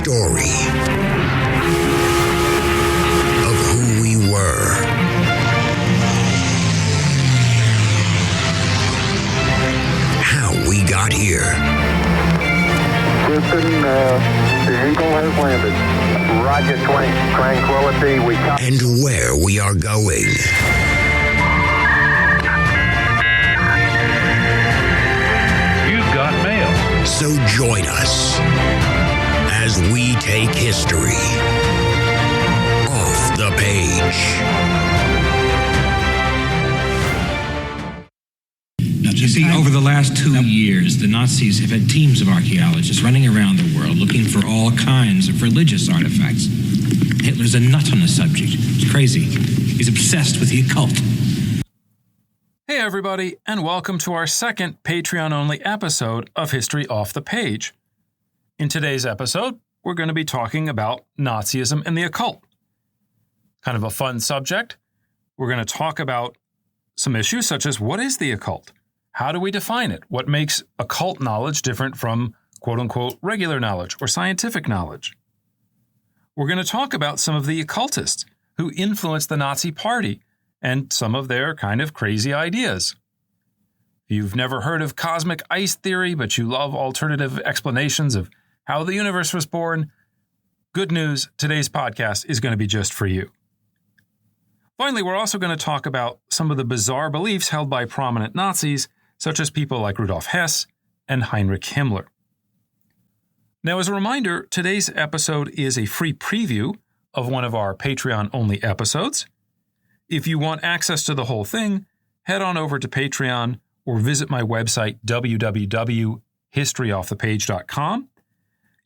story of who we were. How we got here. Houston, the Eagle has landed. Roger, tranquility. And where we are going. You've got mail. So join us as we take history off the page. You see, over the last 2 years, the Nazis have had teams of archaeologists running around the world looking for all kinds of religious artifacts. Hitler's a nut on the subject. It's crazy. He's obsessed with the occult. Hey everybody, and welcome to our second Patreon-only episode of History Off the Page. In today's episode, we're going to be talking about Nazism and the occult. Kind of a fun subject. We're going to talk about some issues such as what is the occult? How do we define it? What makes occult knowledge different from quote-unquote regular knowledge or scientific knowledge? We're going to talk about some of the occultists who influenced the Nazi Party and some of their kind of crazy ideas. If you've never heard of cosmic ice theory, but you love alternative explanations of how the universe was born, good news, today's podcast is going to be just for you. Finally, we're also going to talk about some of the bizarre beliefs held by prominent Nazis, such as people like Rudolf Hess and Heinrich Himmler. Now, as a reminder, today's episode is a free preview of one of our Patreon-only episodes. If you want access to the whole thing, head on over to Patreon or visit my website, www.historyoffthepage.com.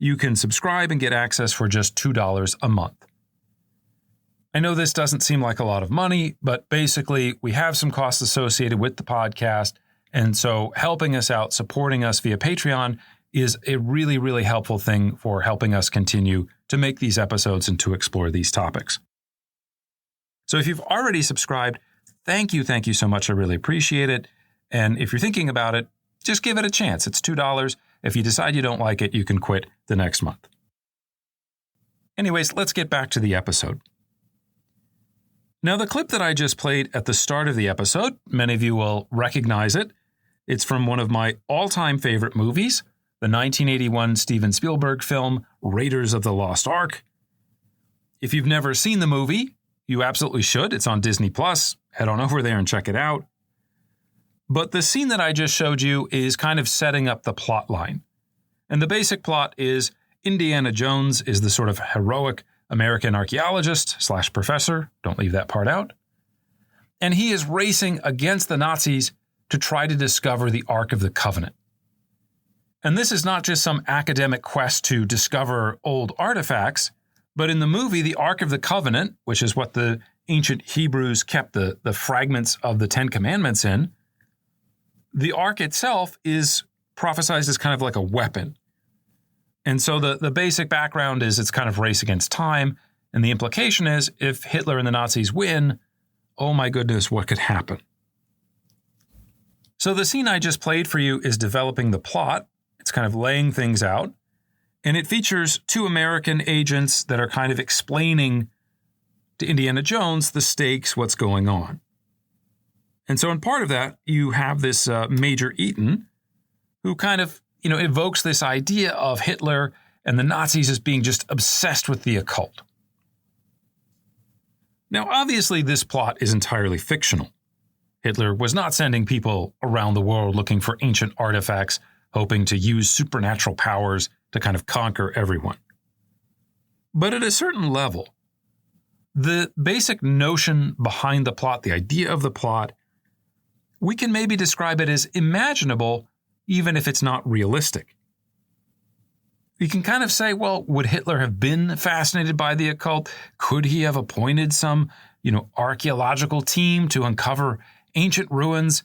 You can subscribe and get access for just $2 a month. I know this doesn't seem like a lot of money, but basically we have some costs associated with the podcast, and so helping us out, supporting us via Patreon is a really, really helpful thing for helping us continue to make these episodes and to explore these topics. So if you've already subscribed, thank you so much. I really appreciate it. And if you're thinking about it, just give it a chance. It's $2. If you decide you don't like it, you can quit the next month. Anyways, let's get back to the episode. Now, the clip that I just played at the start of the episode, many of you will recognize it. It's from one of my all-time favorite movies, the 1981 Steven Spielberg film, Raiders of the Lost Ark. If you've never seen the movie, you absolutely should. It's on Disney+. Head on over there and check it out. But the scene that I just showed you is kind of setting up the plot line. And the basic plot is Indiana Jones is the sort of heroic American archaeologist / professor, don't leave that part out, and he is racing against the Nazis to try to discover the Ark of the Covenant. And this is not just some academic quest to discover old artifacts, but in the movie, the Ark of the Covenant, which is what the ancient Hebrews kept the fragments of the Ten Commandments in, the Ark itself is prophesized as kind of like a weapon. And so the basic background is it's kind of race against time. And the implication is if Hitler and the Nazis win, oh my goodness, what could happen? So the scene I just played for you is developing the plot. It's kind of laying things out. And it features two American agents that are kind of explaining to Indiana Jones the stakes, what's going on. And so in part of that, you have this Major Eaton who kind of evokes this idea of Hitler and the Nazis as being just obsessed with the occult. Now, obviously, this plot is entirely fictional. Hitler was not sending people around the world looking for ancient artifacts, hoping to use supernatural powers to kind of conquer everyone. But at a certain level, the basic notion behind the plot, the idea of the plot, we can maybe describe it as imaginable, even if it's not realistic. You can kind of say, well, would Hitler have been fascinated by the occult? Could he have appointed some, archaeological team to uncover ancient ruins?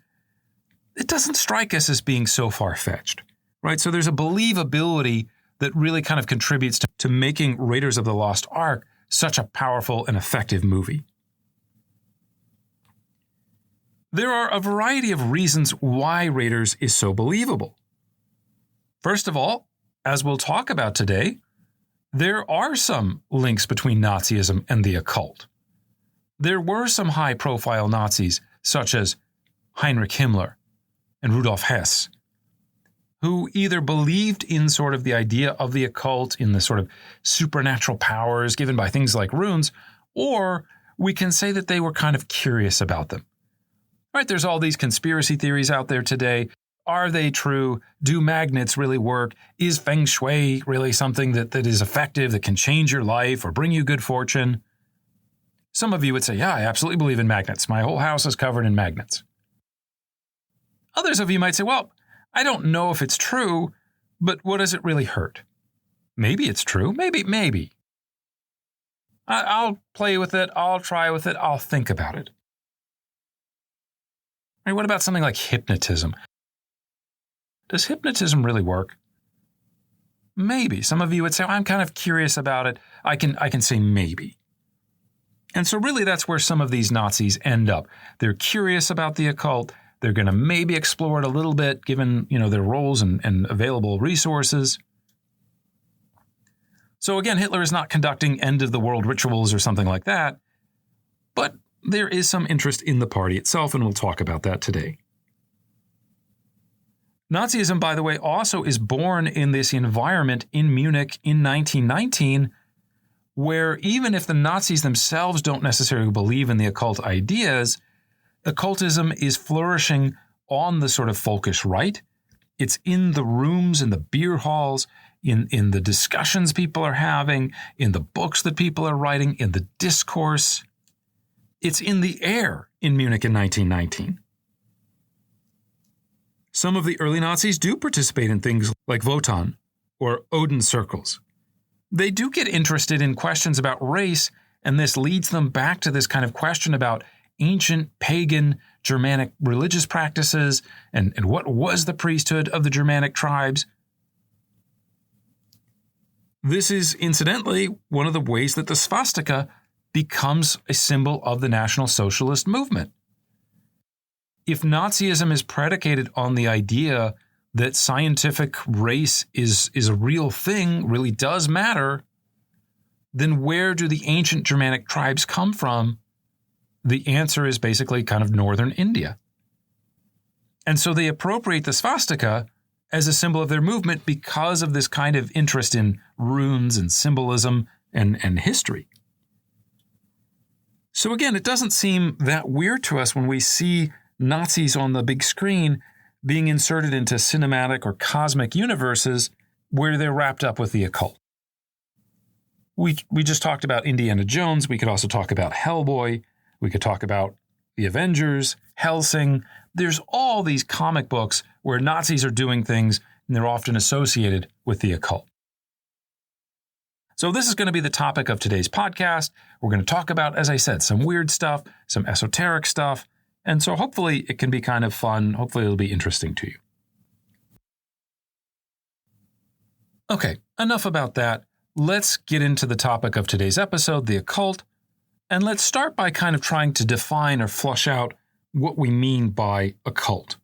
It doesn't strike us as being so far-fetched, right? So there's a believability that really kind of contributes to making Raiders of the Lost Ark such a powerful and effective movie. There are a variety of reasons why Raiders is so believable. First of all, as we'll talk about today, there are some links between Nazism and the occult. There were some high-profile Nazis, such as Heinrich Himmler and Rudolf Hess, who either believed in sort of the idea of the occult, in the sort of supernatural powers given by things like runes, or we can say that they were kind of curious about them. Right? There's all these conspiracy theories out there today. Are they true? Do magnets really work? Is feng shui really something that is effective, that can change your life or bring you good fortune? Some of you would say, yeah, I absolutely believe in magnets. My whole house is covered in magnets. Others of you might say, well, I don't know if it's true, but what does it really hurt? Maybe it's true. Maybe. I'll play with it. I'll try with it. I'll think about it. Right, what about something like hypnotism? Does hypnotism really work? Maybe. Some of you would say, I'm kind of curious about it. I can say maybe. And so really that's where some of these Nazis end up. They're curious about the occult. They're going to maybe explore it a little bit, given their roles and available resources. So again, Hitler is not conducting end-of-the-world rituals or something like that, but there is some interest in the party itself, and we'll talk about that today. Nazism, by the way, also is born in this environment in Munich in 1919, where even if the Nazis themselves don't necessarily believe in the occult ideas, occultism is flourishing on the sort of folkish right. It's in the rooms, in the beer halls, in the discussions people are having, in the books that people are writing, in the discourse. It's in the air in Munich in 1919. Some of the early Nazis do participate in things like Wotan or Odin circles. They do get interested in questions about race, and this leads them back to this kind of question about ancient pagan Germanic religious practices and what was the priesthood of the Germanic tribes. This is, incidentally, one of the ways that the swastika becomes a symbol of the National Socialist movement. If Nazism is predicated on the idea that scientific race is a real thing, really does matter, then where do the ancient Germanic tribes come from? The answer is basically kind of northern India. And so they appropriate the swastika as a symbol of their movement because of this kind of interest in runes and symbolism and history. So again, it doesn't seem that weird to us when we see Nazis on the big screen being inserted into cinematic or cosmic universes where they're wrapped up with the occult. We just talked about Indiana Jones. We could also talk about Hellboy. We could talk about the Avengers, Hellsing. There's all these comic books where Nazis are doing things, and they're often associated with the occult. So this is going to be the topic of today's podcast. We're going to talk about, as I said, some weird stuff, some esoteric stuff, and so hopefully it can be kind of fun. Hopefully it'll be interesting to you. Okay, enough about that. Let's get into the topic of today's episode, the occult, and let's start by kind of trying to define or flush out what we mean by occult.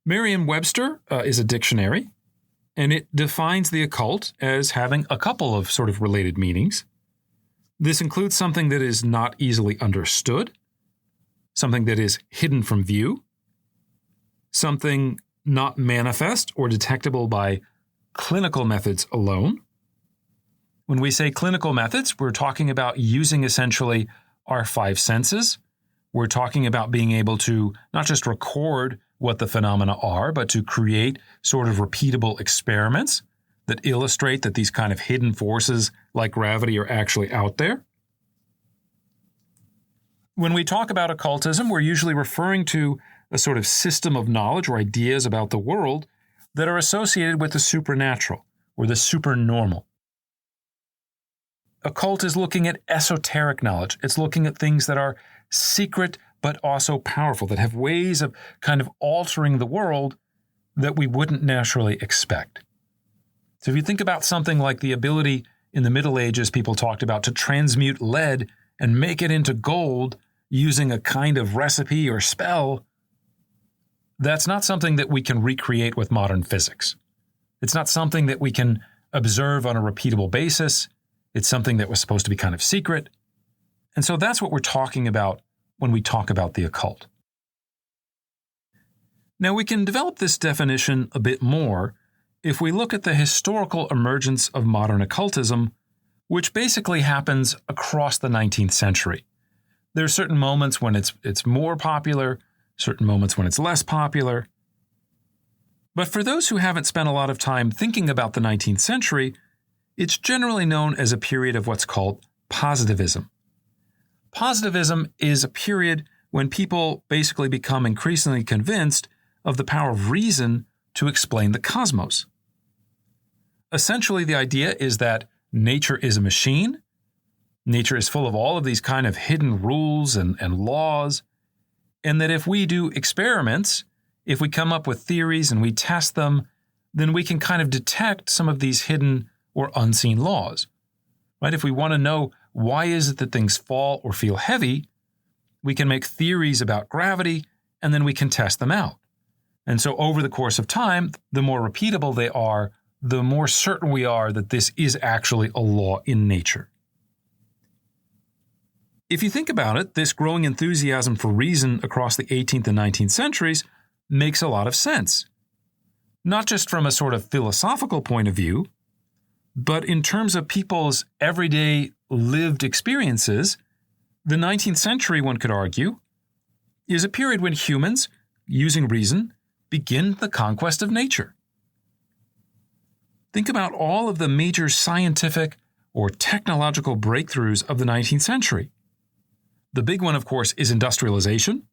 Merriam-Webster is a dictionary, and it defines the occult as having a couple of sort of related meanings. This includes something that is not easily understood, something that is hidden from view, something not manifest or detectable by clinical methods alone. When we say clinical methods, we're talking about using essentially our five senses. We're talking about being able to not just record what the phenomena are, but to create sort of repeatable experiments that illustrate that these kind of hidden forces like gravity are actually out there. When we talk about occultism, we're usually referring to a sort of system of knowledge or ideas about the world that are associated with the supernatural or the supernormal. Occult is looking at esoteric knowledge. It's looking at things that are secret but also powerful, that have ways of kind of altering the world that we wouldn't naturally expect. So if you think about something like the ability in the Middle Ages, people talked about to transmute lead and make it into gold using a kind of recipe or spell, that's not something that we can recreate with modern physics. It's not something that we can observe on a repeatable basis. It's something that was supposed to be kind of secret. And so that's what we're talking about when we talk about the occult. Now, we can develop this definition a bit more if we look at the historical emergence of modern occultism, which basically happens across the 19th century. There are certain moments when it's more popular, certain moments when it's less popular. But for those who haven't spent a lot of time thinking about the 19th century, it's generally known as a period of what's called positivism. Positivism is a period when people basically become increasingly convinced of the power of reason to explain the cosmos. Essentially, the idea is that nature is a machine. Nature is full of all of these kind of hidden rules and laws, and that if we do experiments, if we come up with theories and we test them, then we can kind of detect some of these hidden or unseen laws. Right? If we want to know why is it that things fall or feel heavy, we can make theories about gravity, and then we can test them out. And so over the course of time, the more repeatable they are, the more certain we are that this is actually a law in nature. If you think about it, this growing enthusiasm for reason across the 18th and 19th centuries makes a lot of sense. Not just from a sort of philosophical point of view, but in terms of people's everyday lived experiences, the 19th century, one could argue, is a period when humans, using reason, begin the conquest of nature. Think about all of the major scientific or technological breakthroughs of the 19th century. The big one, of course, is industrialization,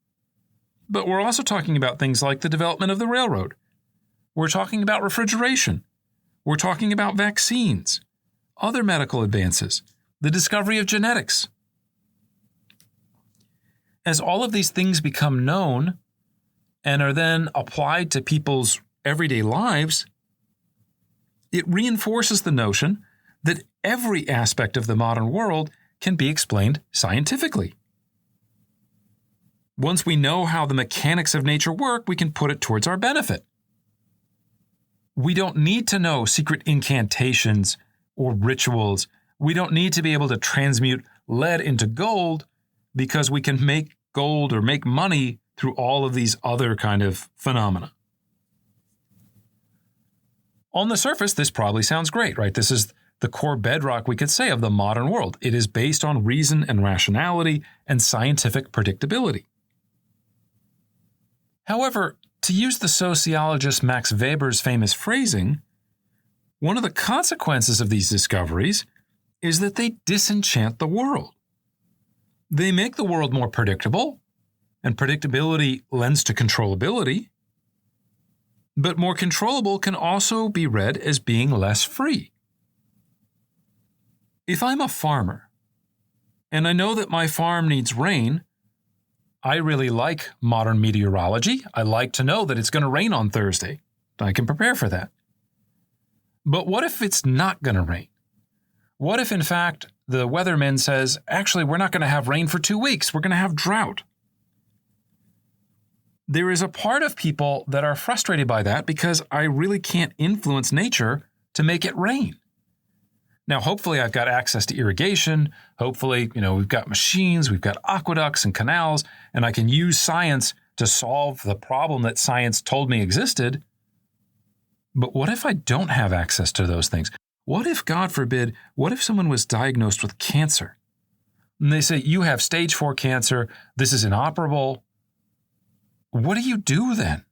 but we're also talking about things like the development of the railroad. We're talking about refrigeration. We're talking about vaccines, other medical advances, the discovery of genetics. As all of these things become known and are then applied to people's everyday lives, it reinforces the notion that every aspect of the modern world can be explained scientifically. Once we know how the mechanics of nature work, we can put it towards our benefit. We don't need to know secret incantations or rituals. We don't need to be able to transmute lead into gold because we can make gold or make money through all of these other kind of phenomena. On the surface, this probably sounds great, right? This is the core bedrock, we could say, of the modern world. It is based on reason and rationality and scientific predictability. However, to use the sociologist Max Weber's famous phrasing, one of the consequences of these discoveries is that they disenchant the world. They make the world more predictable, and predictability lends to controllability. But more controllable can also be read as being less free. If I'm a farmer, and I know that my farm needs rain, I really like modern meteorology. I like to know that it's going to rain on Thursday. I can prepare for that. But what if it's not going to rain? What if, in fact, the weatherman says, actually, we're not going to have rain for 2 weeks. We're going to have drought. There is a part of people that are frustrated by that because I really can't influence nature to make it rain. Now, hopefully I've got access to irrigation. Hopefully, we've got machines, we've got aqueducts and canals, and I can use science to solve the problem that science told me existed. But what if I don't have access to those things? What if, God forbid, what if someone was diagnosed with cancer? And they say, you have stage 4 cancer, this is inoperable. What do you do then?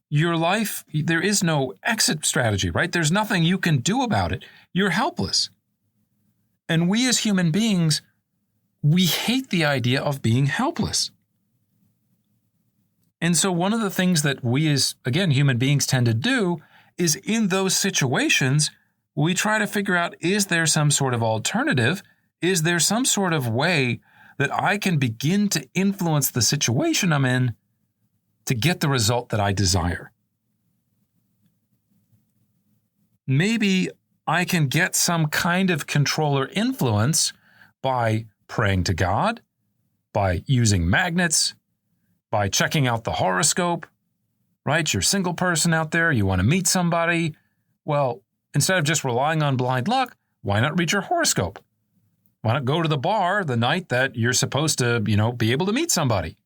Your life, there is no exit strategy, right? There's nothing you can do about it. You're helpless. And we as human beings, we hate the idea of being helpless. And so one of the things that we as, again, human beings tend to do is in those situations, we try to figure out, is there some sort of alternative? Is there some sort of way that I can begin to influence the situation I'm in to get the result that I desire? Maybe I can get some kind of controller influence by praying to God, by using magnets, by checking out the horoscope, right? You're a single person out there, you want to meet somebody. Well, instead of just relying on blind luck, why not read your horoscope? Why not go to the bar the night that you're supposed to, be able to meet somebody?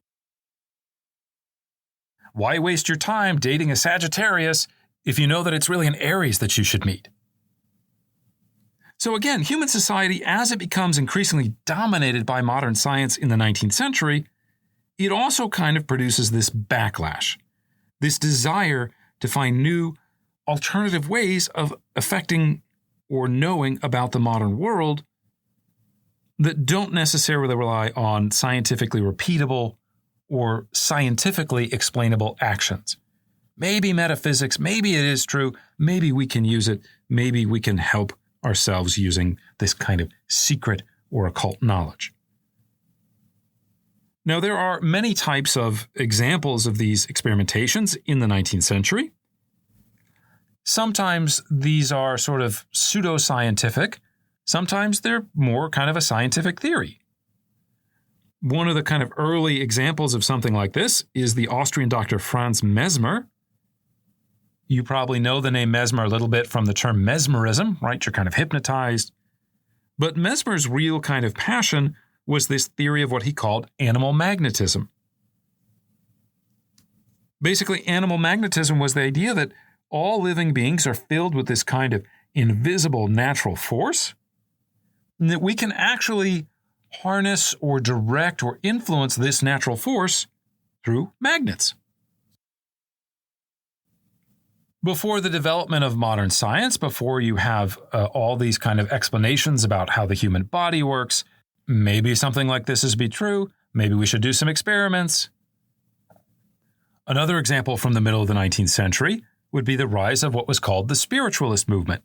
Why waste your time dating a Sagittarius if you know that it's really an Aries that you should meet? So again, human society, as it becomes increasingly dominated by modern science in the 19th century, it also kind of produces this backlash, this desire to find new alternative ways of affecting or knowing about the modern world that don't necessarily rely on scientifically repeatable or scientifically explainable actions. Maybe metaphysics, maybe it is true, maybe we can use it, maybe we can help ourselves using this kind of secret or occult knowledge. Now, there are many types of examples of these experimentations in the 19th century. Sometimes these are sort of pseudoscientific. Sometimes they're more kind of a scientific theory. One of the kind of early examples of something like this is the Austrian doctor Franz Mesmer. You probably know the name Mesmer a little bit from the term mesmerism, right? You're kind of hypnotized. But Mesmer's real kind of passion was this theory of what he called animal magnetism. Basically, animal magnetism was the idea that all living beings are filled with this kind of invisible natural force, and that we can actually harness or direct or influence this natural force through magnets. Before the development of modern science, before you have all these kind of explanations about how the human body works, maybe something like this is be true, maybe we should do some experiments. Another example from the middle of the 19th century would be the rise of what was called the spiritualist movement.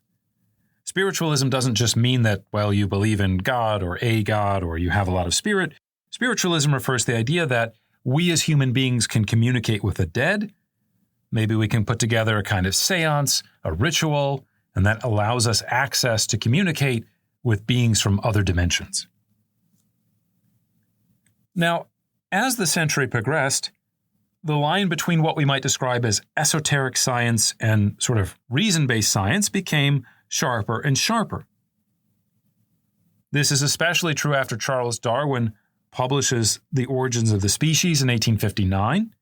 Spiritualism doesn't just mean that, well, you believe in God or a God or you have a lot of spirit. Spiritualism refers to the idea that we as human beings can communicate with the dead. Maybe we can put together a kind of seance, a ritual, and that allows us access to communicate with beings from other dimensions. Now, as the century progressed, the line between what we might describe as esoteric science and sort of reason-based science became sharper and sharper. This is especially true after Charles Darwin publishes The Origins of the Species in 1859.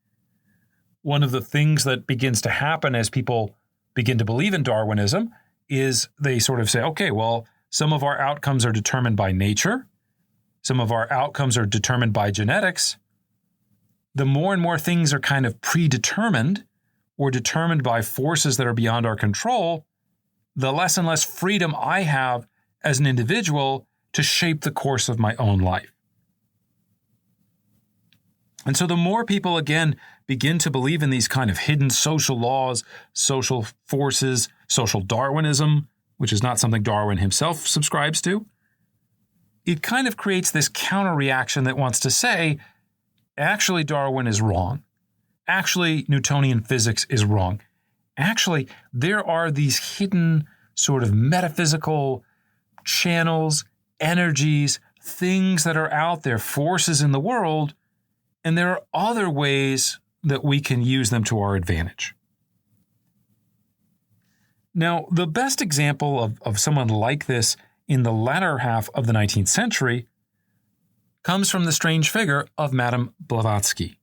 One of the things that begins to happen as people begin to believe in Darwinism is they sort of say, okay, well, some of our outcomes are determined by nature. Some of our outcomes are determined by genetics. The more and more things are kind of predetermined or determined by forces that are beyond our control, the less and less freedom I have as an individual to shape the course of my own life. And so the more people, again, begin to believe in these kind of hidden social laws, social forces, social Darwinism, which is not something Darwin himself subscribes to, it kind of creates this counter-reaction that wants to say, actually, Darwin is wrong. Actually, Newtonian physics is wrong. Actually, there are these hidden sort of metaphysical channels, energies, things that are out there, forces in the world, and there are other ways that we can use them to our advantage. Now, the best example of someone like this in the latter half of the 19th century comes from the strange figure of Madame Blavatsky.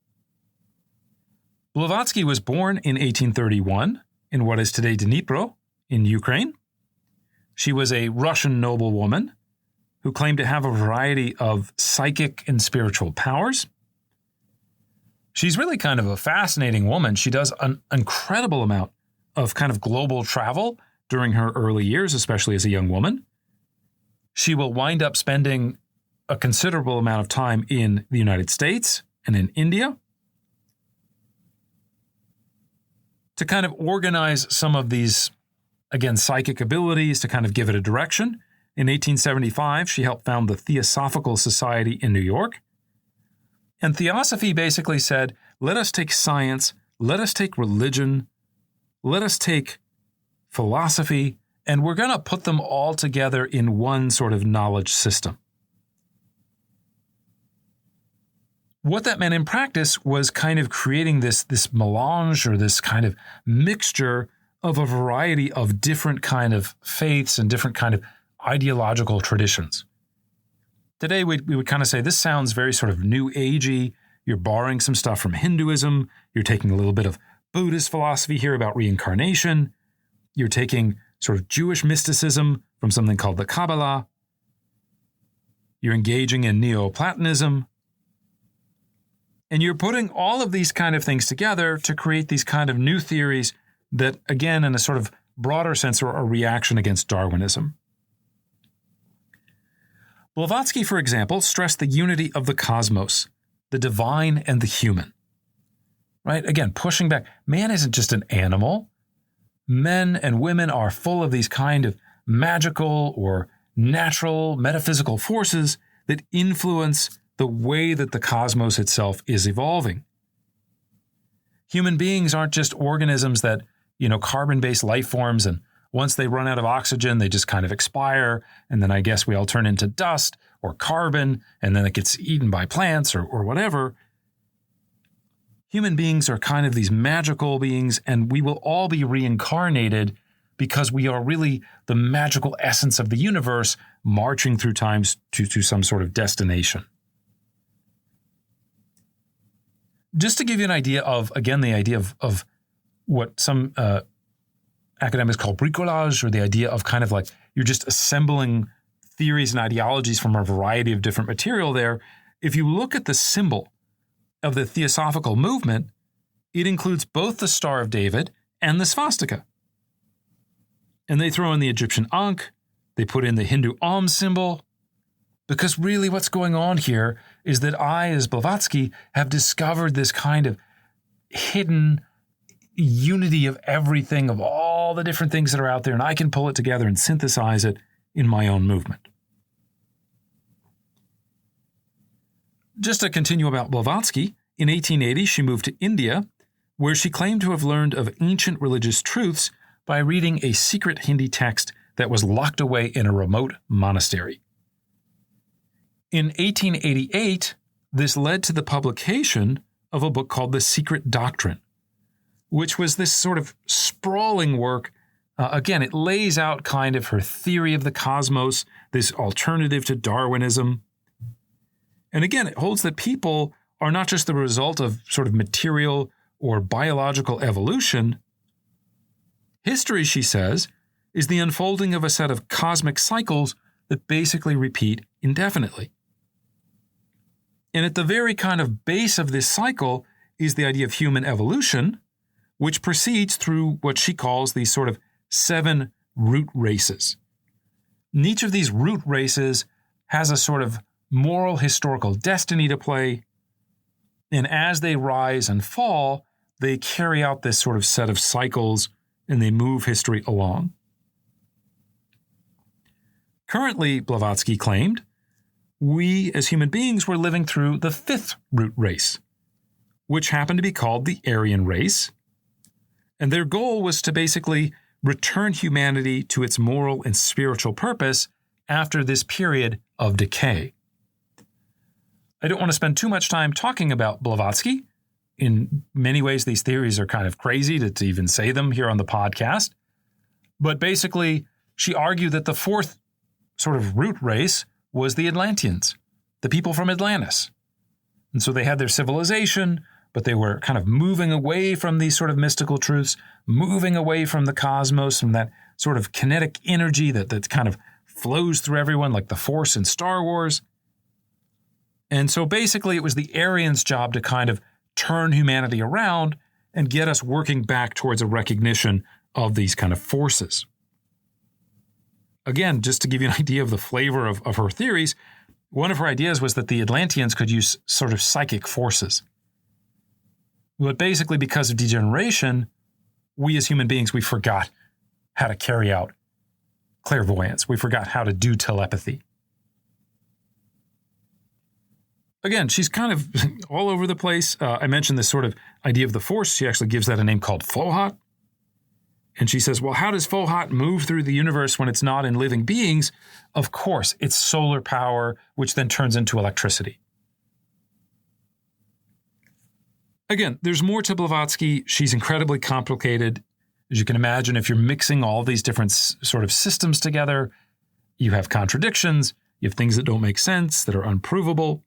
Blavatsky was born in 1831 in what is today Dnipro in Ukraine. She was a Russian noblewoman who claimed to have a variety of psychic and spiritual powers. She's really kind of a fascinating woman. She does an incredible amount of kind of global travel during her early years, especially as a young woman. She will wind up spending a considerable amount of time in the United States and in India to kind of organize some of these, again, psychic abilities, to kind of give it a direction. In 1875, she helped found the Theosophical Society in New York. And Theosophy basically said, let us take science, let us take religion, let us take philosophy, and we're going to put them all together in one sort of knowledge system. What that meant in practice was kind of creating this melange or this kind of mixture of a variety of different kind of faiths and different kind of ideological traditions. Today, we would kind of say this sounds very sort of New Agey. You're borrowing some stuff from Hinduism. You're taking a little bit of Buddhist philosophy here about reincarnation. You're taking sort of Jewish mysticism from something called the Kabbalah. You're engaging in Neoplatonism. And you're putting all of these kind of things together to create these kind of new theories that, again, in a sort of broader sense, are a reaction against Darwinism. Blavatsky, for example, stressed the unity of the cosmos, the divine and the human. Right? Again, pushing back. Man isn't just an animal. Men and women are full of these kind of magical or natural metaphysical forces that influence the way that the cosmos itself is evolving. Human beings aren't just organisms that, carbon-based life forms, and once they run out of oxygen, they just kind of expire, and then I guess we all turn into dust or carbon, and then it gets eaten by plants or whatever. Human beings are kind of these magical beings, and we will all be reincarnated because we are really the magical essence of the universe marching through times to some sort of destination. Just to give you an idea of, again, the idea of what some academics call bricolage, or the idea of kind of like you're just assembling theories and ideologies from a variety of different material there. If you look at the symbol of the Theosophical movement, it includes both the Star of David and the swastika. And they throw in the Egyptian Ankh, they put in the Hindu Om symbol, because really what's going on here is that I, as Blavatsky, have discovered this kind of hidden unity of everything, of all the different things that are out there, and I can pull it together and synthesize it in my own movement. Just to continue about Blavatsky, in 1880 she moved to India, where she claimed to have learned of ancient religious truths by reading a secret Hindi text that was locked away in a remote monastery. In 1888, this led to the publication of a book called The Secret Doctrine, which was this sort of sprawling work. Again, it lays out kind of her theory of the cosmos, this alternative to Darwinism. And again, it holds that people are not just the result of sort of material or biological evolution. History, she says, is the unfolding of a set of cosmic cycles that basically repeat indefinitely. And at the very kind of base of this cycle is the idea of human evolution, which proceeds through what she calls these sort of 7 root races. And each of these root races has a sort of moral historical destiny to play, and as they rise and fall, they carry out this sort of set of cycles and they move history along. Currently, Blavatsky claimed, we as human beings were living through the 5th root race, which happened to be called the Aryan race, and their goal was to basically return humanity to its moral and spiritual purpose after this period of decay. I don't want to spend too much time talking about Blavatsky. In many ways, these theories are kind of crazy to even say them here on the podcast. But basically, she argued that the 4th sort of root race was the Atlanteans, the people from Atlantis. And so they had their civilization, but they were kind of moving away from these sort of mystical truths, moving away from the cosmos, from that sort of kinetic energy that kind of flows through everyone like the Force in Star Wars. And so basically it was the Aryans' job to kind of turn humanity around and get us working back towards a recognition of these kind of forces. Again, just to give you an idea of the flavor of her theories, one of her ideas was that the Atlanteans could use sort of psychic forces. But basically, because of degeneration, we as human beings, we forgot how to carry out clairvoyance. We forgot how to do telepathy. Again, she's kind of all over the place. I mentioned this sort of idea of the force. She actually gives that a name called Fohat. And she says, well, how does Fohat move through the universe when it's not in living beings? Of course, it's solar power, which then turns into electricity. Again, there's more to Blavatsky. She's incredibly complicated. As you can imagine, if you're mixing all these different sort of systems together, you have contradictions, you have things that don't make sense, that are unprovable.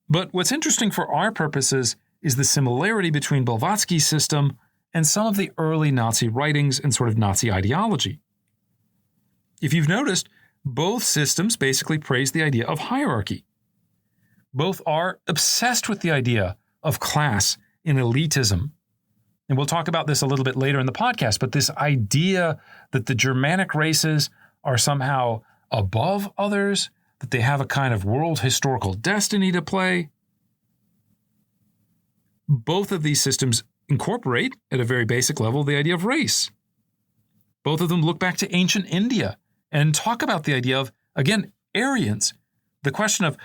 But what's interesting for our purposes is the similarity between Blavatsky's system and some of the early Nazi writings and sort of Nazi ideology. If you've noticed, both systems basically praise the idea of hierarchy. Both are obsessed with the idea of class and elitism. And we'll talk about this a little bit later in the podcast, but this idea that the Germanic races are somehow above others, that they have a kind of world historical destiny to play. Both of these systems incorporate, at a very basic level, the idea of race. Both of them look back to ancient India and talk about the idea of, again, Aryans. The question of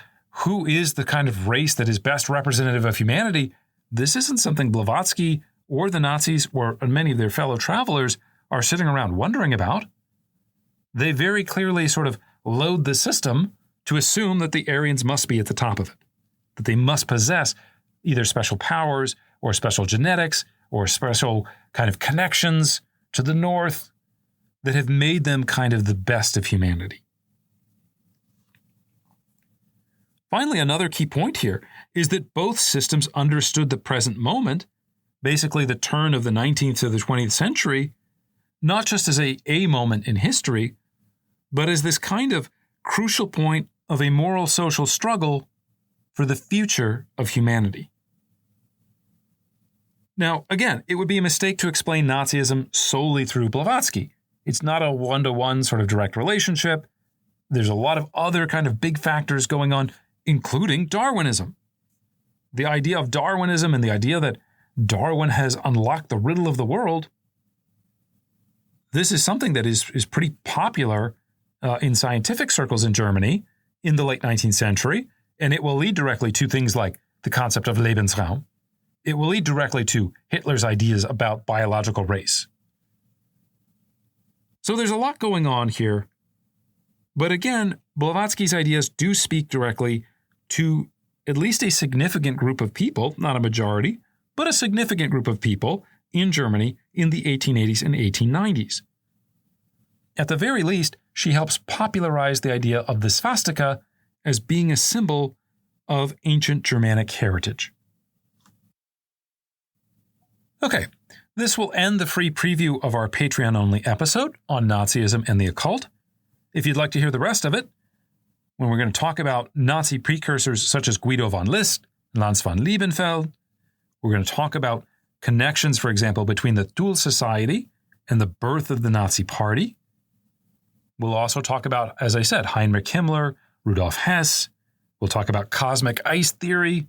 who is the kind of race that is best representative of humanity, this isn't something Blavatsky or the Nazis or many of their fellow travelers are sitting around wondering about. They very clearly sort of load the system to assume that the Aryans must be at the top of it, that they must possess either special powers or special genetics or special kind of connections to the north that have made them kind of the best of humanity. Finally, another key point here is that both systems understood the present moment, basically the turn of the 19th to the 20th century, not just as a moment in history, but as this kind of crucial point of a moral social struggle for the future of humanity. Now, again, it would be a mistake to explain Nazism solely through Blavatsky. It's not a one-to-one sort of direct relationship. There's a lot of other kind of big factors going on, including Darwinism. The idea of Darwinism and the idea that Darwin has unlocked the riddle of the world, this is something that is pretty popular in scientific circles in Germany in the late 19th century, and it will lead directly to things like the concept of Lebensraum. It will lead directly to Hitler's ideas about biological race. So there's a lot going on here. But again, Blavatsky's ideas do speak directly to at least a significant group of people, not a majority, but a significant group of people in Germany in the 1880s and 1890s. At the very least, she helps popularize the idea of the swastika as being a symbol of ancient Germanic heritage. Okay, this will end the free preview of our Patreon-only episode on Nazism and the occult. If you'd like to hear the rest of it, when we're going to talk about Nazi precursors such as Guido von List, Lanz von Liebenfeld, we're going to talk about connections, for example, between the Thule Society and the birth of the Nazi Party. We'll also talk about, as I said, Heinrich Himmler, Rudolf Hess. We'll talk about cosmic ice theory.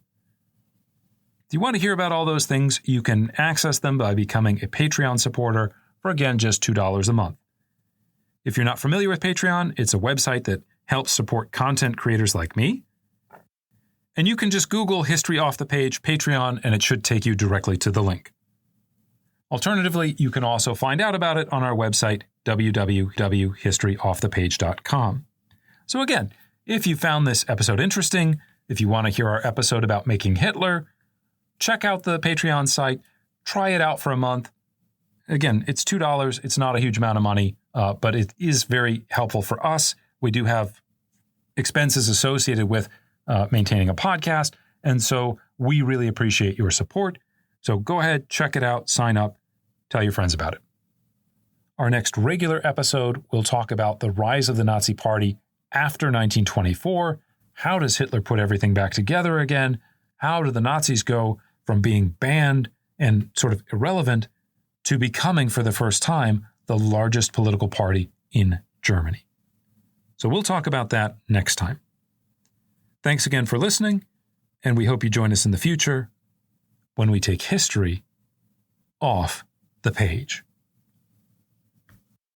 If you want to hear about all those things, you can access them by becoming a Patreon supporter for, again, just $2 a month. If you're not familiar with Patreon, it's a website that helps support content creators like me. And you can just Google History Off the Page Patreon, and it should take you directly to the link. Alternatively, you can also find out about it on our website, www.historyoffthepage.com. So again, if you found this episode interesting, if you want to hear our episode about making Hitler, check out the Patreon site, try it out for a month. Again, it's $2. It's not a huge amount of money, but it is very helpful for us. We do have expenses associated with maintaining a podcast, and so we really appreciate your support. So go ahead, check it out, sign up, tell your friends about it. Our next regular episode will talk about the rise of the Nazi Party after 1924. How does Hitler put everything back together again? How do the Nazis go from being banned and sort of irrelevant to becoming, for the first time, the largest political party in Germany? So we'll talk about that next time. Thanks again for listening, and we hope you join us in the future when we take history off the page.